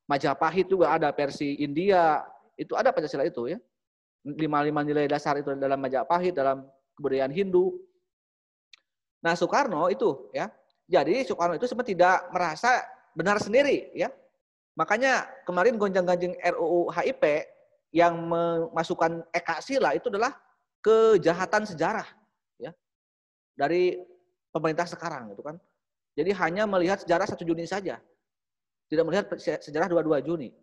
Majapahit juga ada, versi India, itu ada Pancasila itu ya. 5 nilai dasar itu dalam Majapahit, dalam kebudayaan Hindu. Nah, Soekarno itu ya. Jadi Soekarno itu sebenarnya tidak merasa benar sendiri ya. Makanya kemarin gonjang-ganjing RUU HIP yang memasukkan ekasila itu adalah kejahatan sejarah ya. Dari pemerintah sekarang gitu kan. Jadi hanya melihat sejarah 1 Juni saja. Tidak melihat sejarah 22 Juni.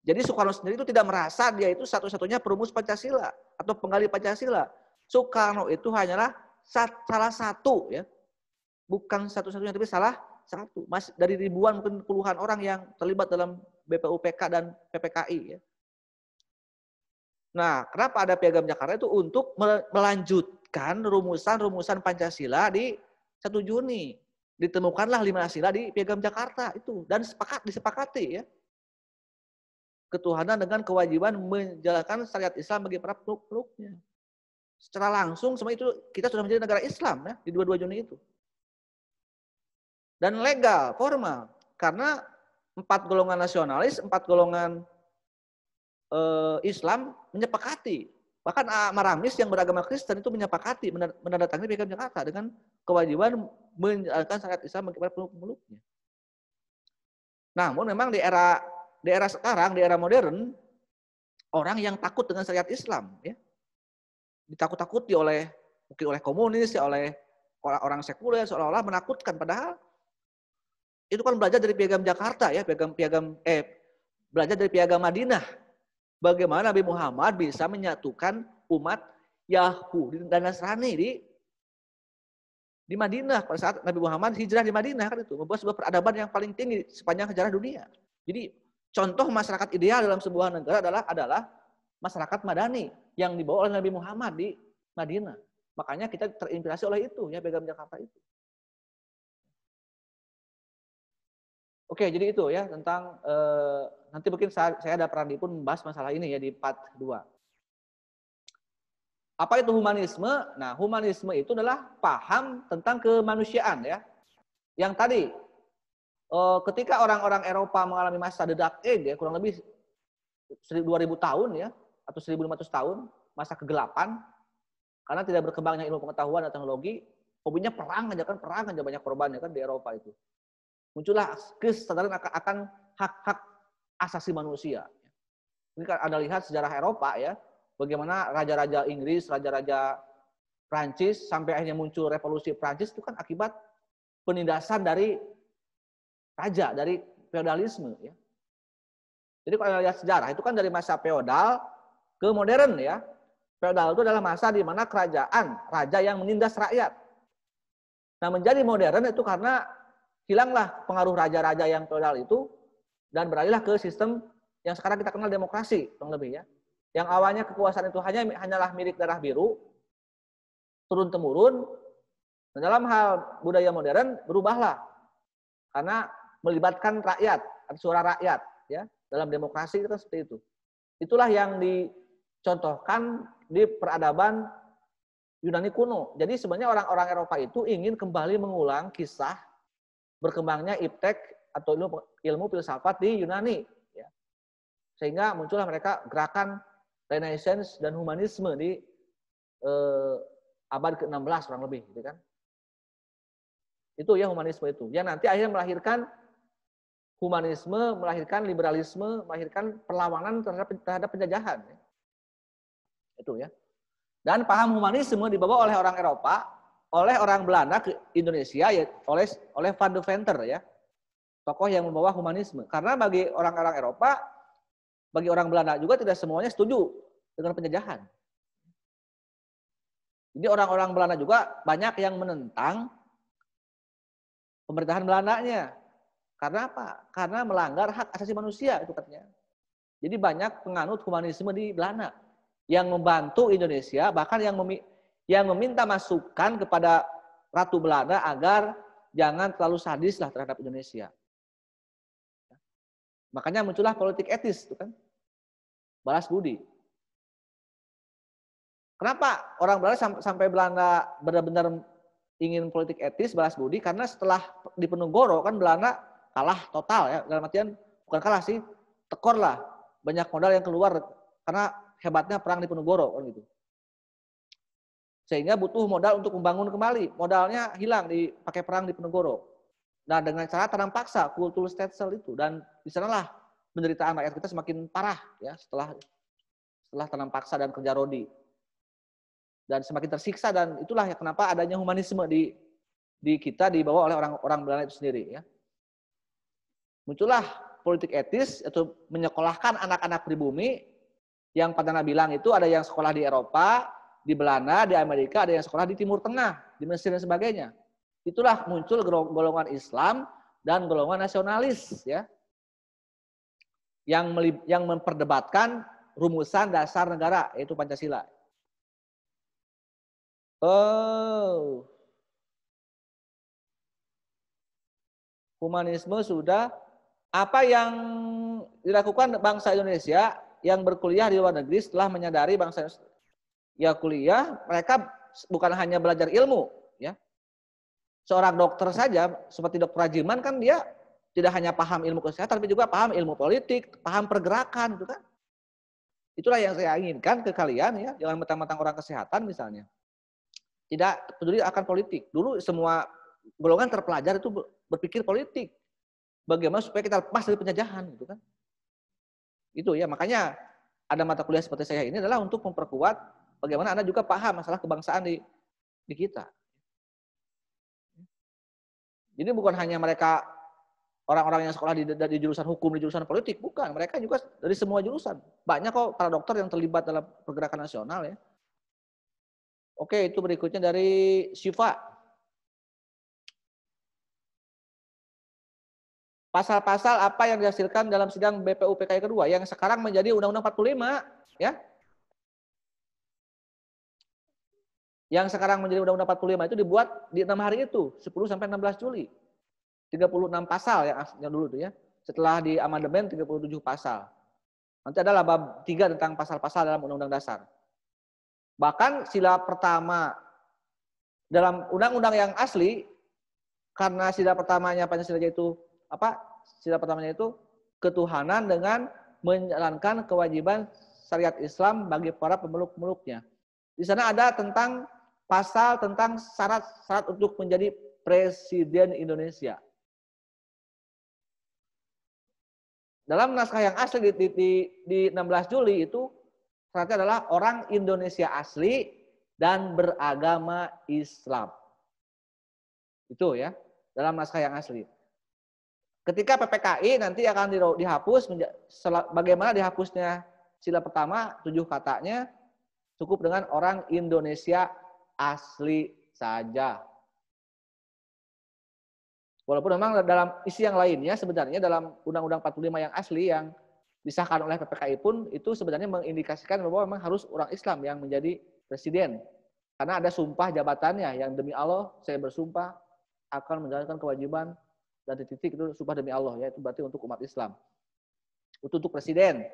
Jadi Soekarno sendiri itu tidak merasa dia itu satu-satunya perumus Pancasila atau penggali Pancasila. Soekarno itu hanyalah salah satu ya. Bukan satu-satunya tapi salah satu. Mas dari ribuan mungkin puluhan orang yang terlibat dalam BPUPK dan PPKI ya. Nah, kenapa ada Piagam Jakarta itu untuk melanjutkan rumusan-rumusan Pancasila di 1 Juni. Ditemukanlah 5 sila di Piagam Jakarta itu dan disepakati ya. Ketuhanan dengan kewajiban menjalankan syariat Islam bagi para peluk-peluknya. Secara langsung semua itu kita sudah menjadi negara Islam ya di 22 Juni itu. Dan legal, formal. Karena 4 golongan nasionalis, 4 golongan Islam menyepakati. Bahkan Maramis yang beragama Kristen itu menyepakati menandatangani Piagam Jakarta dengan kewajiban menjalankan syariat Islam bagi para peluk-peluknya. Namun memang di era sekarang, di era modern, orang yang takut dengan syariat Islam, ya, ditakut-takuti mungkin oleh komunis, ya, oleh orang sekuler, seolah-olah menakutkan. Padahal itu kan belajar dari Piagam Jakarta, ya, belajar dari Piagam Madinah. Bagaimana Nabi Muhammad bisa menyatukan umat Yahudi dan Nasrani di Madinah pada saat Nabi Muhammad hijrah di Madinah kan itu membuat sebuah peradaban yang paling tinggi sepanjang sejarah dunia. Jadi contoh masyarakat ideal dalam sebuah negara adalah masyarakat madani yang dibawa oleh Nabi Muhammad di Madinah. Makanya kita terinspirasi oleh itu ya Piagam Jakarta itu. Oke, jadi itu ya tentang nanti mungkin saya ada Prandi pun membahas masalah ini ya di part 2. Apa itu humanisme? Nah, humanisme itu adalah paham tentang kemanusiaan ya. Yang tadi ketika orang-orang Eropa mengalami masa the Dark Age ya, kurang lebih 2000 tahun ya atau 1500 tahun, masa kegelapan karena tidak berkembangnya ilmu pengetahuan dan teknologi, hobinya perang aja banyak korban ya kan di Eropa itu. Muncullah kesadaran akan hak-hak asasi manusia. Ini kan Anda lihat sejarah Eropa ya, bagaimana raja-raja Inggris, raja-raja Prancis sampai akhirnya muncul revolusi Prancis itu kan akibat penindasan dari raja, dari feodalisme ya. Jadi kalau Anda lihat sejarah itu kan dari masa feodal ke modern ya. Feodal itu adalah masa di mana kerajaan, raja yang menindas rakyat. Nah, menjadi modern itu karena hilanglah pengaruh raja-raja yang feodal itu dan beralihlah ke sistem yang sekarang kita kenal demokrasi, kurang lebih ya. Yang awalnya kekuasaan itu hanyalah milik darah biru, turun-temurun. Dan dalam hal budaya modern berubahlah karena melibatkan rakyat, suara rakyat ya. Dalam demokrasi itu kan seperti itu. Itulah yang contohkan di peradaban Yunani kuno. Jadi sebenarnya orang-orang Eropa itu ingin kembali mengulang kisah berkembangnya iptek atau ilmu filsafat di Yunani. Ya. Sehingga muncullah mereka gerakan Renaissance dan humanisme di abad ke-16 kurang lebih. Gitu kan. Itu ya humanisme itu. Yang nanti akhirnya melahirkan humanisme, melahirkan liberalisme, melahirkan perlawanan terhadap penjajahan. Itu ya. Dan paham humanisme dibawa oleh orang Eropa, oleh orang Belanda ke Indonesia, ya, oleh Van de Venter ya. Tokoh yang membawa humanisme. Karena bagi orang-orang Eropa, bagi orang Belanda juga tidak semuanya setuju dengan penjajahan. Jadi orang-orang Belanda juga banyak yang menentang pemerintahan Belandanya. Karena apa? Karena melanggar hak asasi manusia itu katanya. Jadi banyak penganut humanisme di Belanda yang membantu Indonesia, bahkan yang meminta masukan kepada Ratu Belanda agar jangan terlalu sadis lah terhadap Indonesia. Makanya muncullah politik etis, itu kan? Balas budi. Kenapa orang Belanda sampai Belanda benar-benar ingin politik etis, balas budi? Karena setelah Diponegoro kan Belanda kalah total ya, dalam artian bukan kalah sih, tekor lah, banyak modal yang keluar karena hebatnya perang Diponegoro kan gitu. Sehingga butuh modal untuk membangun kembali, modalnya hilang dipakai perang Diponegoro. Nah dengan cara tanam paksa, Kulturstätsel itu, dan di sanalah penderitaan rakyat kita semakin parah ya setelah tanam paksa dan kerja rodi. Dan semakin tersiksa, dan itulah ya kenapa adanya humanisme di kita dibawa oleh orang Belanda itu sendiri ya. Muncullah politik etis atau menyekolahkan anak-anak pribumi yang pada bilang itu ada yang sekolah di Eropa, di Belanda, di Amerika, ada yang sekolah di Timur Tengah, di Mesir dan sebagainya. Itulah muncul golongan Islam dan golongan nasionalis ya. Yang memperdebatkan rumusan dasar negara yaitu Pancasila. Humanisme sudah. Apa yang dilakukan bangsa Indonesia yang berkuliah di luar negeri setelah menyadari bangsa ya kuliah, mereka bukan hanya belajar ilmu, ya. Seorang dokter saja seperti Dr. Rajiman kan dia tidak hanya paham ilmu kesehatan, tapi juga paham ilmu politik, paham pergerakan, gitu kan. Itulah yang saya inginkan ke kalian ya, jangan mentang-mentang orang kesehatan misalnya. Tidak peduli akan politik. Dulu semua golongan terpelajar itu berpikir politik. Bagaimana supaya kita lepas dari penjajahan, gitu kan? Itu ya, makanya ada mata kuliah seperti saya ini adalah untuk memperkuat bagaimana Anda juga paham masalah kebangsaan di kita. Jadi bukan hanya mereka orang-orang yang sekolah di jurusan hukum, di jurusan politik, bukan. Mereka juga dari semua jurusan. Banyak kok para dokter yang terlibat dalam pergerakan nasional ya. Oke, itu berikutnya dari Syifa. Pasal-pasal apa yang dihasilkan dalam sidang BPU PKI kedua yang sekarang menjadi Undang-Undang 45 ya. Yang sekarang menjadi Undang-Undang 45 itu dibuat di 6 hari itu, 10 sampai 16 Juli. 36 pasal yang dulu itu ya. Setelah di amandemen 37 pasal. Nanti adalah bab 3 tentang pasal-pasal dalam Undang-Undang Dasar. Bahkan sila pertama dalam undang-undang yang asli, karena sila pertamanya Pancasila itu apa? Sila pertamanya itu ketuhanan dengan menjalankan kewajiban syariat Islam bagi para pemeluk-pemeluknya. Di sana ada tentang pasal tentang syarat-syarat untuk menjadi presiden Indonesia. Dalam naskah yang asli di 16 Juli itu syaratnya adalah orang Indonesia asli dan beragama Islam. Itu ya, dalam naskah yang asli. Ketika PPKI nanti akan dihapus, bagaimana dihapusnya sila pertama, 7 katanya, cukup dengan orang Indonesia asli saja. Walaupun memang dalam isi yang lainnya sebenarnya dalam Undang-Undang 45 yang asli yang disahkan oleh PPKI pun itu sebenarnya mengindikasikan bahwa memang harus orang Islam yang menjadi presiden. Karena ada sumpah jabatannya yang demi Allah saya bersumpah akan menjalankan kewajiban dan titik itu sumpah demi Allah ya, itu berarti untuk umat Islam. Itu untuk presiden.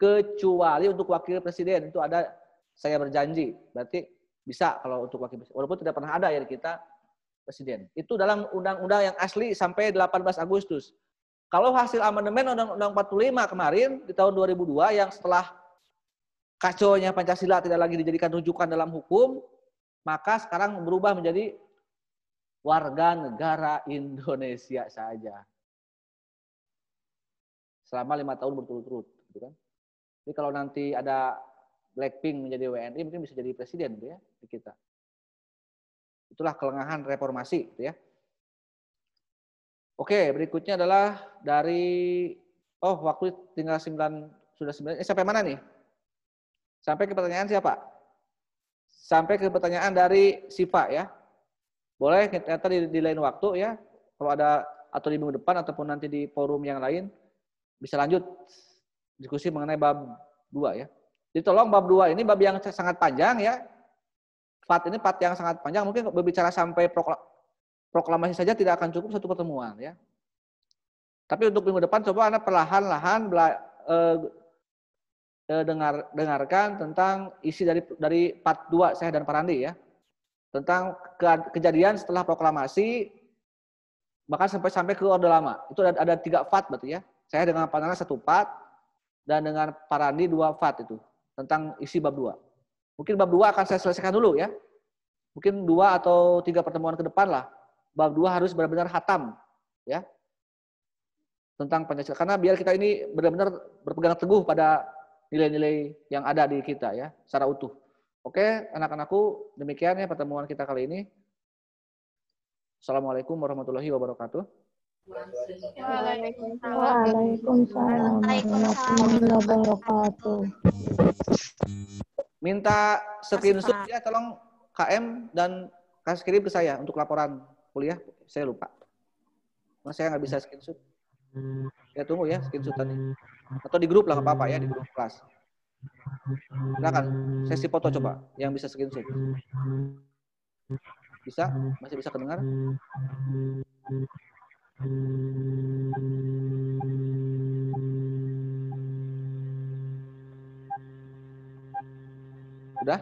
kecuali untuk wakil presiden itu ada saya berjanji. Berarti bisa kalau untuk wakil presiden. Walaupun tidak pernah ada ya kita presiden. Itu dalam undang-undang yang asli sampai 18 Agustus. Kalau hasil amandemen Undang-Undang 45 kemarin di tahun 2002 yang setelah kacaunya Pancasila tidak lagi dijadikan rujukan dalam hukum, maka sekarang berubah menjadi warga negara Indonesia saja. Selama 5 tahun berturut-turut. Gitu kan. Jadi kalau nanti ada Blackpink menjadi WNI, mungkin bisa jadi presiden gitu ya, di kita. Itulah kelengahan reformasi. Gitu ya. Oke, berikutnya adalah dari, waktu tinggal 9, sampai mana nih? Sampai ke pertanyaan siapa? Sampai ke pertanyaan dari Siva ya. Boleh ternyata di lain waktu ya. Kalau ada atau di minggu depan ataupun nanti di forum yang lain bisa lanjut diskusi mengenai bab 2 ya. Jadi tolong bab 2 ini bab yang sangat panjang ya. Part ini part yang sangat panjang, mungkin berbicara sampai proklamasi saja tidak akan cukup satu pertemuan ya. Tapi untuk minggu depan coba Anda perlahan-lahan dengarkan tentang isi dari part 2 saya dan Parandi ya. Tentang kejadian setelah proklamasi bahkan sampai ke Orde Lama. Itu ada 3 part berarti ya. Saya dengan Panana 1 part dan dengan Parandi 2 part itu tentang isi bab 2. Mungkin bab 2 akan saya selesaikan dulu ya. Mungkin 2 atau 3 pertemuan ke depan lah. Bab 2 harus benar-benar hatam ya. Tentang Pancasila. Karena biar kita ini benar-benar berpegang teguh pada nilai-nilai yang ada di kita ya, secara utuh. Oke, anak-anakku, demikian ya pertemuan kita kali ini. Assalamualaikum warahmatullahi wabarakatuh. Waalaikumsalam warahmatullahi wabarakatuh. Minta screenshot ya, tolong KM dan kasih kirim ke saya untuk laporan kuliah. Saya lupa. Mas saya nggak bisa screenshot. Ya tunggu ya screenshotannya. Atau di grup lah nggak apa-apa ya, di grup kelas. Silakan sesi foto coba yang bisa screenshot. Bisa? Masih bisa kedengar? Udah?